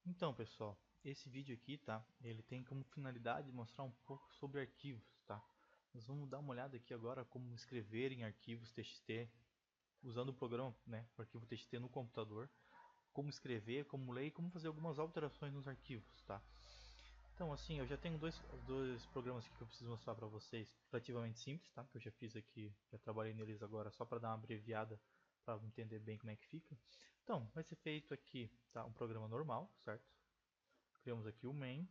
Então, pessoal, esse vídeo aqui, tá? Ele tem como finalidade mostrar um pouco sobre arquivos, tá? Nós vamos dar uma olhada aqui agora como escrever em arquivos TXT usando o programa, né, o arquivo TXT no computador, como escrever, como ler e como fazer algumas alterações nos arquivos, tá? Então, assim, eu já tenho dois programas aqui que eu preciso mostrar para vocês, relativamente simples, tá? Que eu já fiz aqui, já trabalhei neles agora só para dar uma abreviada para entender bem como é que fica. Então, vai ser feito aqui, tá? Um programa normal, certo? Criamos aqui o main.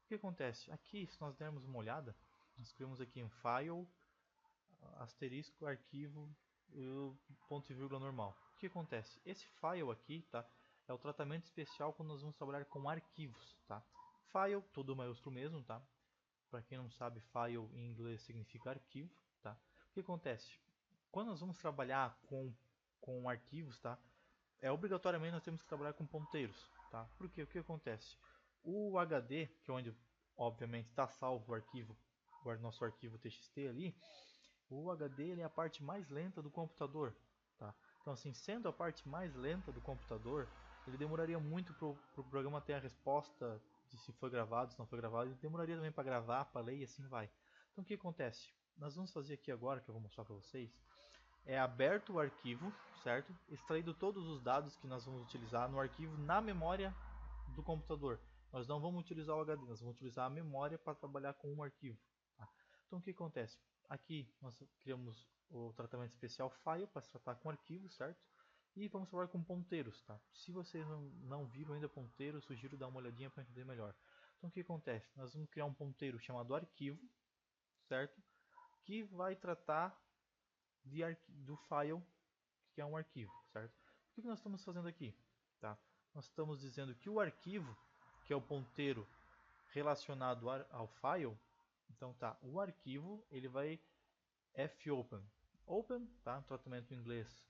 O que acontece? Aqui, se nós dermos uma olhada, nós criamos aqui um file, asterisco, arquivo, ponto e vírgula normal. O que acontece? Esse file aqui, tá? É o tratamento especial quando nós vamos trabalhar com arquivos, tá? File, tudo maiúsculo mesmo, tá? Para quem não sabe, file em inglês significa arquivo, tá? O que acontece? Quando nós vamos trabalhar com arquivos, tá? Obrigatoriamente nós temos que trabalhar com ponteiros, tá? Porque o que acontece? O HD, que é onde obviamente está salvo o arquivo, o nosso arquivo TXT ali, o HD ele é a parte mais lenta do computador, tá? Então assim, sendo a parte mais lenta do computador, ele demoraria muito para o pro programa ter a resposta de se foi gravado, se não foi gravado, ele demoraria também para gravar, para ler e assim vai. Então o que acontece? Nós vamos fazer aqui agora, que eu vou mostrar para vocês, é aberto o arquivo, certo? Extraído todos os dados que nós vamos utilizar no arquivo na memória do computador. Nós não vamos utilizar o HD, nós vamos utilizar a memória para trabalhar com um arquivo. Tá? Então o que acontece? Aqui nós criamos o tratamento especial file para se tratar com arquivo, certo? E vamos trabalhar com ponteiros, tá? Se vocês não viram ainda ponteiro, sugiro dar uma olhadinha para entender melhor. Então o que acontece? Nós vamos criar um ponteiro chamado arquivo, certo? Que vai tratar do file que é um arquivo, certo? O que nós estamos fazendo aqui? Tá? Nós estamos dizendo que o arquivo, que é o ponteiro relacionado ao file, então tá, o arquivo ele vai fopen. Open, tá? Um tratamento em inglês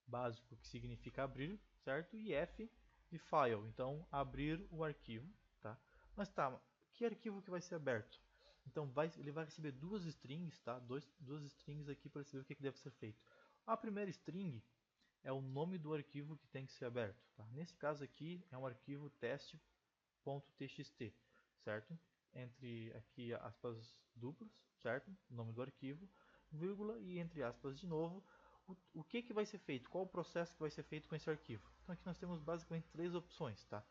básico que significa abrir, certo? E F de file, então abrir o arquivo, tá? Mas tá, que arquivo que vai ser aberto? Então ele vai receber duas strings, tá? Duas strings aqui para saber o que deve ser feito. A primeira string é o nome do arquivo que tem que ser aberto. Tá? Nesse caso aqui é um arquivo teste.txt, certo? Entre aqui aspas duplas, certo? O nome do arquivo, vírgula e entre aspas de novo, o que vai ser feito, qual o processo que vai ser feito com esse arquivo. Então aqui nós temos basicamente três opções, tá?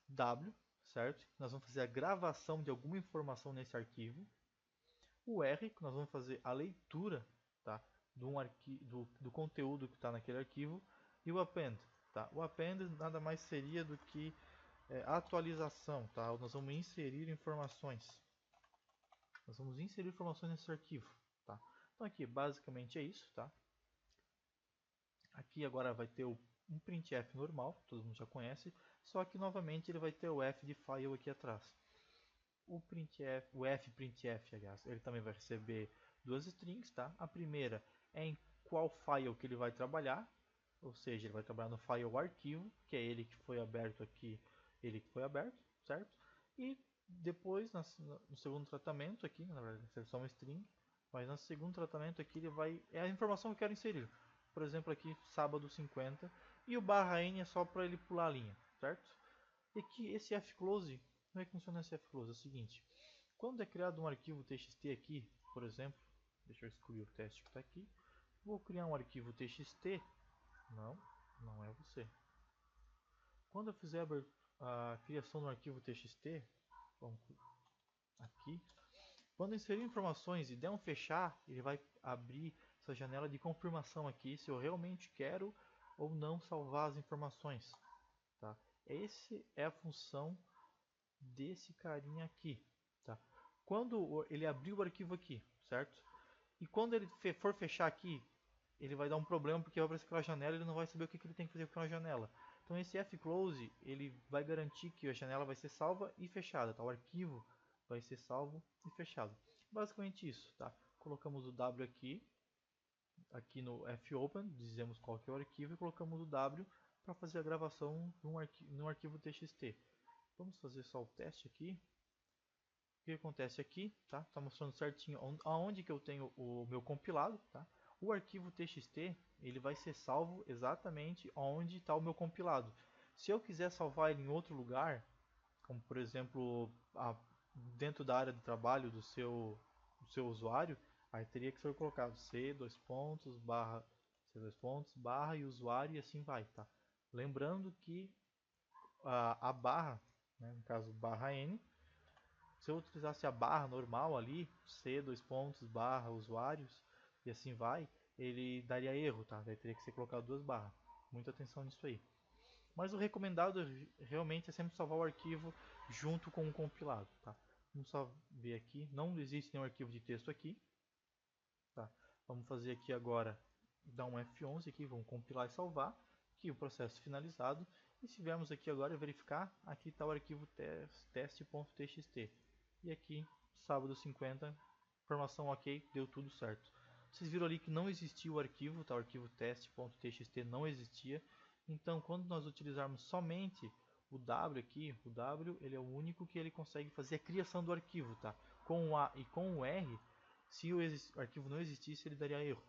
W, certo? Nós vamos fazer a gravação de alguma informação nesse arquivo. O R, que nós vamos fazer a leitura, tá? Do conteúdo que está naquele arquivo. E o append, tá? O append nada mais seria do que atualização, tá? Nós vamos inserir informações. Nós vamos inserir informações nesse arquivo, tá? Então aqui basicamente é isso, tá? Aqui agora vai ter um printf normal, todo mundo já conhece, só que novamente ele vai ter o f de file aqui atrás. O fprintf, aliás, ele também vai receber duas strings, tá? A primeira é em qual file que ele vai trabalhar, ou seja, ele vai trabalhar no file arquivo, que é ele que foi aberto aqui, ele que foi aberto, certo? E depois, no segundo tratamento aqui, na verdade, é só uma string, mas no segundo tratamento aqui ele vai, é a informação que eu quero inserir. Por exemplo, aqui sábado 50 e o barra n é só para ele pular a linha, certo? E aqui esse fclose, como é que funciona esse fclose? É o seguinte, quando é criado um arquivo txt aqui, por exemplo, deixa eu excluir o teste que está aqui, vou criar um arquivo txt, não, não é você. Quando eu fizer a criação do arquivo txt, vamos aqui, quando inserir informações e der um fechar, ele vai abrir essa janela de confirmação aqui se eu realmente quero ou não salvar as informações. Tá? Essa é a função desse carinha aqui. Tá? Quando ele abrir o arquivo aqui, certo? E quando ele for fechar aqui, ele vai dar um problema porque vai aparecer aquela janela e ele não vai saber o que ele tem que fazer com aquela janela. Então esse fclose ele vai garantir que a janela vai ser salva e fechada, tá? O arquivo vai ser salvo e fechado. Basicamente isso, tá? Colocamos o W aqui no fopen, dizemos qual que é o arquivo e colocamos o W para fazer a gravação num arquivo txt. Vamos fazer só o teste aqui. O que acontece aqui, tá? Tá mostrando certinho aonde que eu tenho o meu compilado, tá? O arquivo txt, ele vai ser salvo exatamente onde está o meu compilado. Se eu quiser salvar ele em outro lugar, como por exemplo dentro da área de trabalho do seu usuário, aí teria que ser colocado c dois pontos barra c dois pontos barra e usuário e assim vai, tá? Lembrando que a barra, né, no caso barra n, se eu utilizasse a barra normal ali, c dois pontos barra usuários e assim vai, ele daria erro, tá? Daí teria que ser colocado duas barras. Muita atenção nisso aí. Mas o recomendado realmente é sempre salvar o arquivo junto com o compilado, tá? Vamos só ver aqui, não existe nenhum arquivo de texto aqui, tá? Vamos fazer aqui agora, dar um F11 aqui, vamos compilar e salvar, aqui o processo finalizado, e se viemos aqui agora verificar, aqui está o arquivo teste.txt, e aqui, sábado 50, informação ok, deu tudo certo. Vocês viram ali que não existia o arquivo, tá? O arquivo teste.txt não existia, então quando nós utilizarmos somente o W aqui, o W ele é o único que ele consegue fazer a criação do arquivo, tá? Com o A e com o R, se o arquivo não existisse, ele daria erro,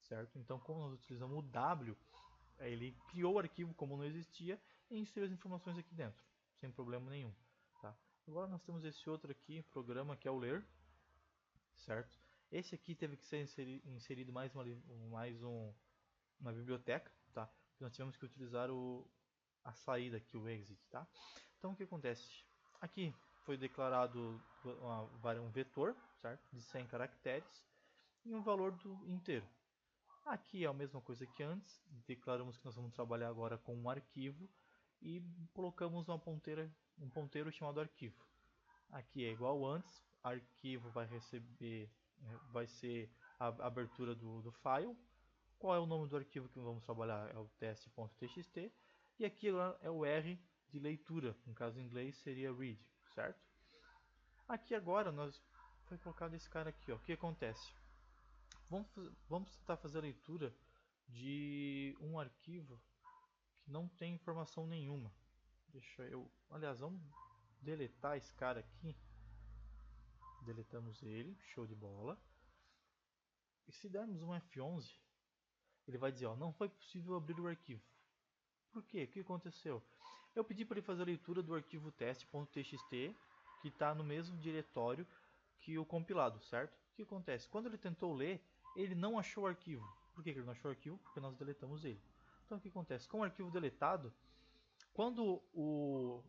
certo? Então, como nós utilizamos o W, ele criou o arquivo como não existia e inseriu as informações aqui dentro, sem problema nenhum, tá? Agora nós temos esse outro aqui, programa, que é o ler, certo? Esse aqui teve que ser inserido uma biblioteca, tá? Nós tivemos que utilizar a saída aqui, o exit, tá? Então, o que acontece? Aqui foi declarado um vetor, certo? De 100 caracteres e um valor inteiro. Aqui é a mesma coisa que antes, declaramos que nós vamos trabalhar agora com um arquivo e colocamos um ponteiro chamado arquivo. Aqui é igual antes, arquivo vai ser a abertura do file. Qual é o nome do arquivo que vamos trabalhar? É o teste.txt. E aqui agora é o R de leitura, no caso em inglês seria read, certo? Aqui agora foi colocado esse cara aqui, ó. O que acontece? Vamos tentar fazer a leitura de um arquivo que não tem informação nenhuma. Aliás, vamos deletar esse cara aqui. Deletamos ele, show de bola. E se dermos um F11, ele vai dizer, ó, não foi possível abrir o arquivo. Por quê? O que aconteceu? Eu pedi para ele fazer a leitura do arquivo teste.txt, que está no mesmo diretório que o compilado, certo? O que acontece? Quando ele tentou ler, ele não achou o arquivo. Por que ele não achou o arquivo? Porque nós deletamos ele. Então o que acontece? Com o arquivo deletado, quando o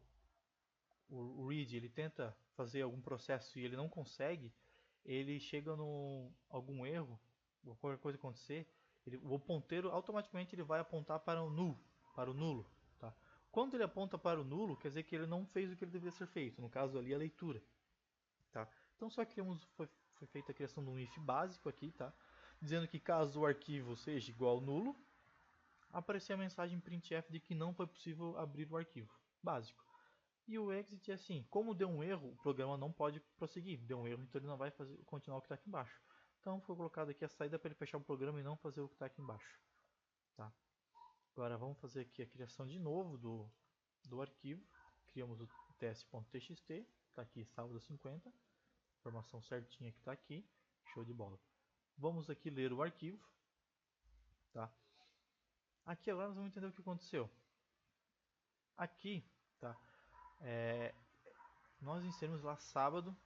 read ele tenta fazer algum processo e ele não consegue, ele chega no algum erro, ou qualquer coisa acontecer, o ponteiro automaticamente ele vai apontar para o nulo, tá? Quando ele aponta para o nulo, quer dizer que ele não fez o que ele deveria ser feito, no caso ali a leitura, tá? Então só foi feita a criação de um if básico aqui, tá? Dizendo que caso o arquivo seja igual ao nulo, aparecer a mensagem printf de que não foi possível abrir o arquivo, básico. E o exit é assim, como deu um erro, o programa não pode prosseguir. Deu um erro, então ele não vai continuar o que está aqui embaixo. Então foi colocado aqui a saída para ele fechar o programa e não fazer o que está aqui embaixo. Tá? Agora vamos fazer aqui a criação de novo do arquivo. Criamos o teste.txt, está aqui sábado 50. Informação certinha que está aqui. Show de bola. Vamos aqui ler o arquivo. Tá? Aqui agora nós vamos entender o que aconteceu. Aqui, tá? Nós inserimos lá sábado,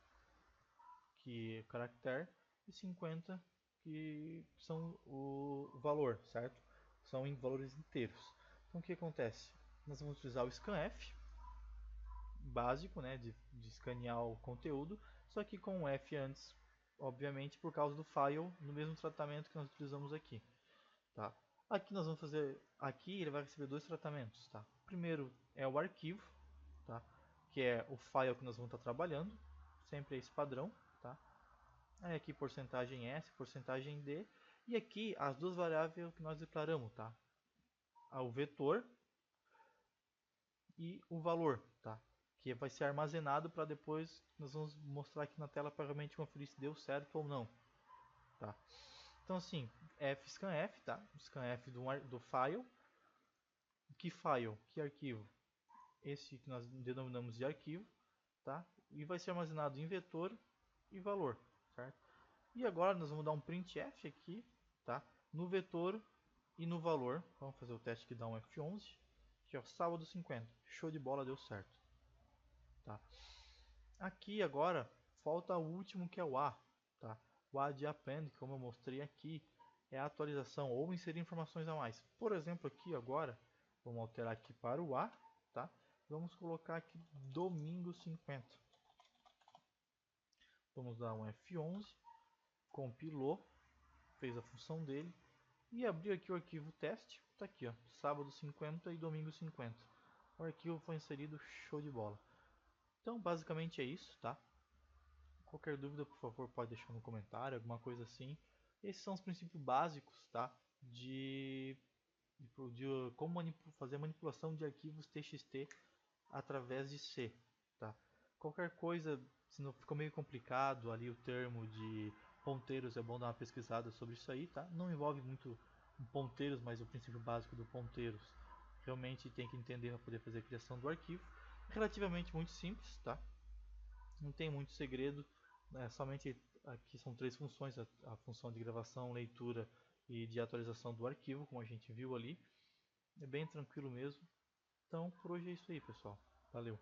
que é o caractere, e 50, que são o valor, certo? São em valores inteiros. Então o que acontece? Nós vamos utilizar o scanf, básico, né, de escanear o conteúdo, só que com um F antes, obviamente por causa do file, no mesmo tratamento que nós utilizamos aqui. Tá? Aqui nós vamos fazer, aqui ele vai receber dois tratamentos. Tá? O primeiro é o arquivo, tá? Que é o file que nós vamos estar trabalhando, sempre é esse padrão. Tá? Aí aqui porcentagem S, porcentagem D, e aqui as duas variáveis que nós declaramos, tá? O vetor e o valor, tá? Que vai ser armazenado para depois nós vamos mostrar aqui na tela para realmente conferir se deu certo ou não, tá? Então assim, scanf, tá? Scanf do file. Que file? Que arquivo? Esse que nós denominamos de arquivo, tá? E vai ser armazenado em vetor e valor, certo? E agora nós vamos dar um printf aqui, tá? No vetor e no valor. Vamos fazer o teste que dá um F11. Aqui, ó, sábado 50. Show de bola, deu certo. Tá? Aqui agora falta o último, que é o A. Tá? O A de append, como eu mostrei aqui, é a atualização ou inserir informações a mais. Por exemplo, aqui agora, vamos alterar aqui para o A. Tá? Vamos colocar aqui domingo 50. Vamos dar um F11, compilou, fez a função dele e abrir aqui o arquivo teste. Está aqui, ó, sábado 50 e domingo 50. O arquivo foi inserido, show de bola. Então, basicamente é isso, tá? Qualquer dúvida, por favor, pode deixar no comentário, alguma coisa assim. Esses são os princípios básicos, tá? De como fazer a manipulação de arquivos TXT através de C, tá? Qualquer coisa, se não ficou meio complicado ali o termo de ponteiros, é bom dar uma pesquisada sobre isso aí, tá? Não envolve muito ponteiros, mas o princípio básico do ponteiros realmente tem que entender para poder fazer a criação do arquivo. Relativamente muito simples, tá? Não tem muito segredo, né? Somente aqui são três funções, a função de gravação, leitura e de atualização do arquivo, como a gente viu ali. É bem tranquilo mesmo. Então, por hoje é isso aí, pessoal. Valeu!